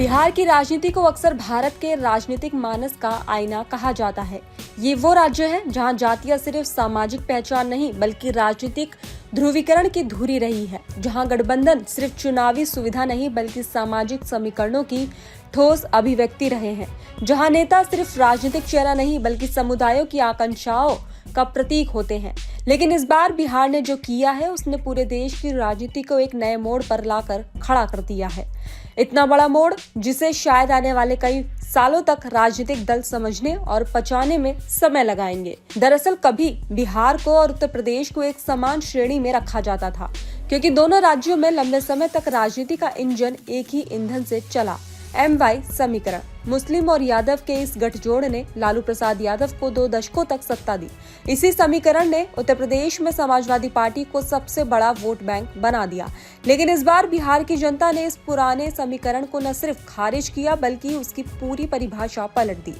बिहार की राजनीति को अक्सर भारत के राजनीतिक मानस का आईना कहा जाता है। ये वो राज्य है जहां जातियां सिर्फ सामाजिक पहचान नहीं बल्कि राजनीतिक ध्रुवीकरण की धुरी रही है, जहां गठबंधन सिर्फ चुनावी सुविधा नहीं बल्कि सामाजिक समीकरणों की ठोस अभिव्यक्ति रहे हैं, जहां नेता सिर्फ राजनीतिक चेहरा नहीं बल्कि समुदायों की आकांक्षाओं का प्रतीक होते हैं। लेकिन इस बार बिहार ने जो किया है उसने पूरे देश की राजनीति को एक नए मोड़ पर लाकर खड़ा कर दिया है। इतना बड़ा मोड़ जिसे शायद आने वाले कई सालों तक राजनीतिक दल समझने और पचाने में समय लगाएंगे। दरअसल कभी बिहार को और उत्तर प्रदेश को एक समान श्रेणी में रखा जाता था, क्योंकि दोनों राज्यों में लंबे समय तक राजनीति का इंजन एक ही ईंधन से चला, MY समीकरण। मुस्लिम और यादव के इस गठजोड़ ने लालू प्रसाद यादव को 2 दशकों तक सत्ता दी। इसी समीकरण ने उत्तर प्रदेश में समाजवादी पार्टी को सबसे बड़ा वोट बैंक बना दिया। लेकिन इस बार बिहार की जनता ने इस पुराने समीकरण को न सिर्फ खारिज किया बल्कि उसकी पूरी परिभाषा पलट दी।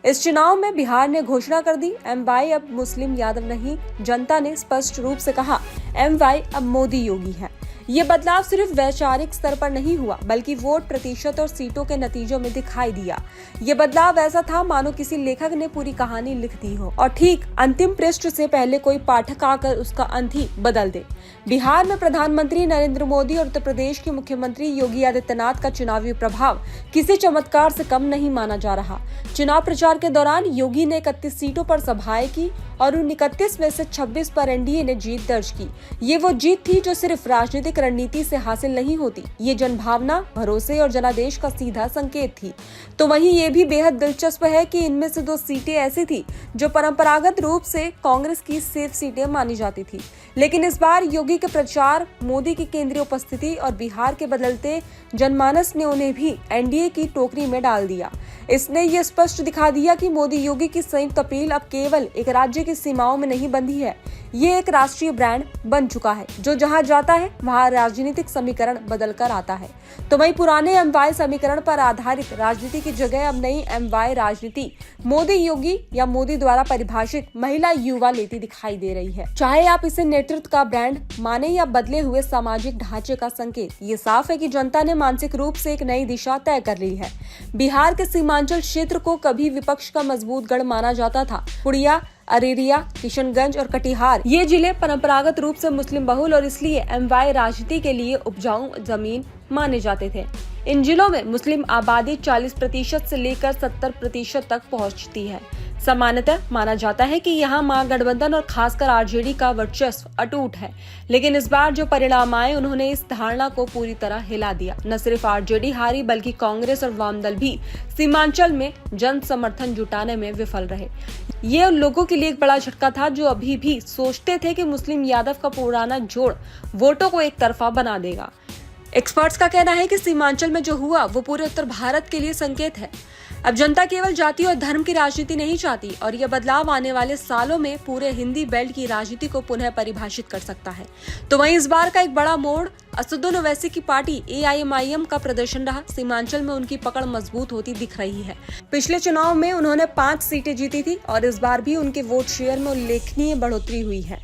इस चुनाव में बिहार ने घोषणा कर दी, MY अब मुस्लिम यादव नहीं। जनता ने स्पष्ट रूप से कहा, MY अब मोदी योगी है। ये बदलाव सिर्फ वैचारिक स्तर पर नहीं हुआ बल्कि वोट प्रतिशत और सीटों के नतीजों में दिखाई दिया। ये बदलाव ऐसा था मानो किसी लेखक ने पूरी कहानी लिख दी हो और ठीक अंतिम पृष्ठ से पहले कोई पाठक आकर उसका अंत ही बदल दे। बिहार में प्रधानमंत्री नरेंद्र मोदी और उत्तर प्रदेश के मुख्यमंत्री योगी आदित्यनाथ का चुनावी प्रभाव किसी चमत्कार से कम नहीं माना जा रहा। चुनाव प्रचार के दौरान योगी ने 31 सीटों पर सभाएं की और उन 31 में से 26 पर NDA ने जीत दर्ज की। ये वो जीत थी जो सिर्फ राजनीतिक रणनीति से हासिल नहीं होती, ये जनभावना, भरोसे और जनादेश का सीधा संकेत थी। तो वहीं ये भी बेहद दिलचस्प है कि इनमें से 2 सीटें ऐसी थी जो परंपरागत रूप से कांग्रेस की सेफ सीटें मानी जाती थी। लेकिन इस बार योगी के प्रचार, मोदी की केंद्रीय उपस्थिति और बिहार के बदलते जनमानस ने उन्हें भी NDA की टोकरी में डाल दिया। इसने ये स्पष्ट दिखा दिया कि मोदी योगी की संयुक्त अपील अब केवल एक राज्य की सीमाओं में नहीं बंधी है, ये एक राष्ट्रीय ब्रांड बन चुका है जो जहां जाता है वहां राजनीतिक समीकरण बदल कर आता है। तो वही पुराने MY समीकरण पर आधारित राजनीति की जगह अब नई MY राजनीति मोदी योगी या मोदी द्वारा परिभाषित महिला युवा लेती दिखाई दे रही है। चाहे आप इसे नेतृत्व का ब्रांड माने या बदले हुए सामाजिक ढांचे का संकेत, ये साफ है कि जनता ने मानसिक रूप से एक नई दिशा तय कर ली है। बिहार के सीमांचल क्षेत्र को कभी विपक्ष का मजबूत गढ़ माना जाता था। पुड़िया, अरेरिया, किशनगंज और कटिहार ये जिले परंपरागत रूप से मुस्लिम बहुल और इसलिए MY राजनीति के लिए उपजाऊ जमीन माने जाते थे। इन जिलों में मुस्लिम आबादी 40% से लेकर 70% तक पहुंचती है। सामान्यतः माना जाता है कि यहाँ महागठबंधन और खासकर RJD का वर्चस्व अटूट है। लेकिन इस बार जो परिणाम आए उन्होंने इस धारणा को पूरी तरह हिला दिया। न सिर्फ RJD हारी बल्कि कांग्रेस और वाम दल भी सीमांचल में जन समर्थन जुटाने में विफल रहे। ये उन लोगों के लिए एक बड़ा झटका था जो अभी भी सोचते थे कि मुस्लिम यादव का पुराना जोड़ वोटों को एक तरफा बना देगा। एक्सपर्ट्स का कहना है कि सीमांचल में जो हुआ वो पूरे उत्तर भारत के लिए संकेत है। अब जनता केवल जाति और धर्म की राजनीति नहीं चाहती और यह बदलाव आने वाले सालों में पूरे हिंदी बेल्ट की राजनीति को पुनः परिभाषित कर सकता है। तो वहीं इस बार का एक बड़ा मोड़ असदुद्दीन ओवैसी की पार्टी AIMIM का प्रदर्शन रहा। सीमांचल में उनकी पकड़ मजबूत होती दिख रही है। पिछले चुनाव में उन्होंने 5 सीटें जीती थी और इस बार भी उनके वोट शेयर में उल्लेखनीय बढ़ोतरी हुई है।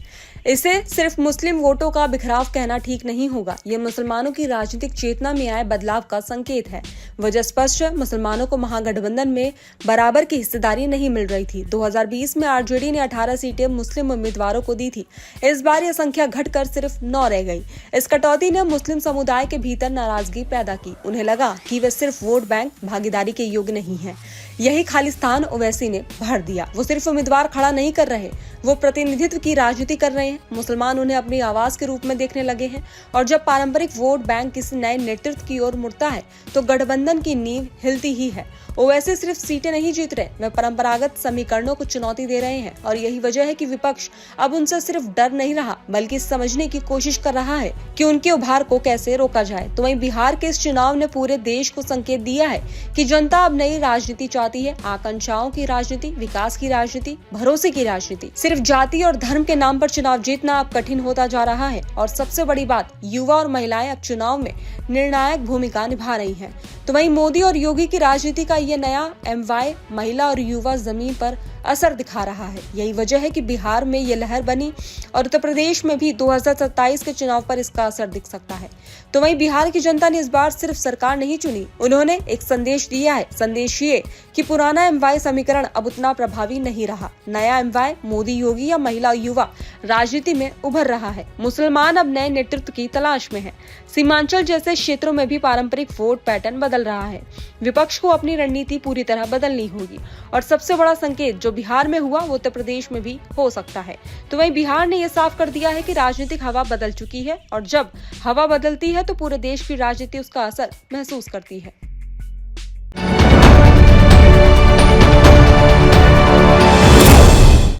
इसे सिर्फ मुस्लिम वोटों का बिखराव कहना ठीक नहीं होगा। ये मुसलमानों की राजनीतिक चेतना में आए बदलाव का संकेत है। वजह स्पष्ट है, मुसलमानों को महागठबंधन में बराबर की हिस्सेदारी नहीं मिल रही थी। 2020 में RJD ने 18 सीटें मुस्लिम उम्मीदवारों को दी थी। इस बार यह संख्या घटकर सिर्फ 9 रह गई। इस कटौती ने मुस्लिम समुदाय के भीतर नाराजगी पैदा की। उन्हें लगा कि वे सिर्फ वोट बैंक भागीदारी के योग्य नहीं है। यही खालिस्तान ओवैसी ने भर दिया। वो सिर्फ उम्मीदवार खड़ा नहीं कर रहे, वो प्रतिनिधित्व की राजनीति कर रहे हैं। मुसलमान उन्हें अपनी आवाज के रूप में देखने लगे हैं और जब पारंपरिक वोट बैंक किसी नए नेतृत्व की ओर मुड़ता है तो गठबंधन की नींव हिलती ही है। ओवैसी सिर्फ सीटें नहीं जीत रहे, वे परंपरागत समीकरणों को चुनौती दे रहे हैं और यही वजह है कि विपक्ष अब उनसे सिर्फ डर नहीं रहा बल्कि समझने की कोशिश कर रहा है कि उनके उभार को कैसे रोका जाए। तो वहीं बिहार के इस चुनाव ने पूरे देश को संकेत दिया है कि जनता अब नई राजनीति चाहती है, आकांक्षाओं की राजनीति, विकास की राजनीति, भरोसे की राजनीति। सिर्फ जाति और धर्म के नाम पर चुनाव जीतना अब कठिन होता जा रहा है और सबसे बड़ी बात, युवा और महिलाएं अब चुनाव में निर्णायक भूमिका निभा रही हैं। तो वहीं मोदी और योगी की राजनीति का ये नया MY महिला और युवा जमीन पर असर दिखा रहा है। यही वजह है कि बिहार में ये लहर बनी और उत्तर प्रदेश में भी 2027 के चुनाव पर इसका असर दिख सकता है। तो वहीं बिहार की जनता ने इस बार सिर्फ सरकार नहीं चुनी, उन्होंने एक संदेश दिया है। संदेश ये कि पुराना एमवाय समीकरण अब उतना प्रभावी नहीं रहा। नया एमवाय मोदी, योगी या महिला युवा राजनीति में उभर रहा है। मुसलमान अब नए नेतृत्व की तलाश में है। सीमांचल जैसे क्षेत्रों में भी पारंपरिक वोट पैटर्न बदल रहा है। विपक्ष को अपनी रणनीति पूरी तरह बदलनी होगी और सबसे बड़ा संकेत जो बिहार में हुआ वो उत्तर प्रदेश में भी हो सकता है। तो वहीं बिहार ने यह साफ कर दिया है कि राजनीतिक हवा बदल चुकी है और जब हवा बदलती है तो पूरे देश की राजनीति उसका असर महसूस करती है।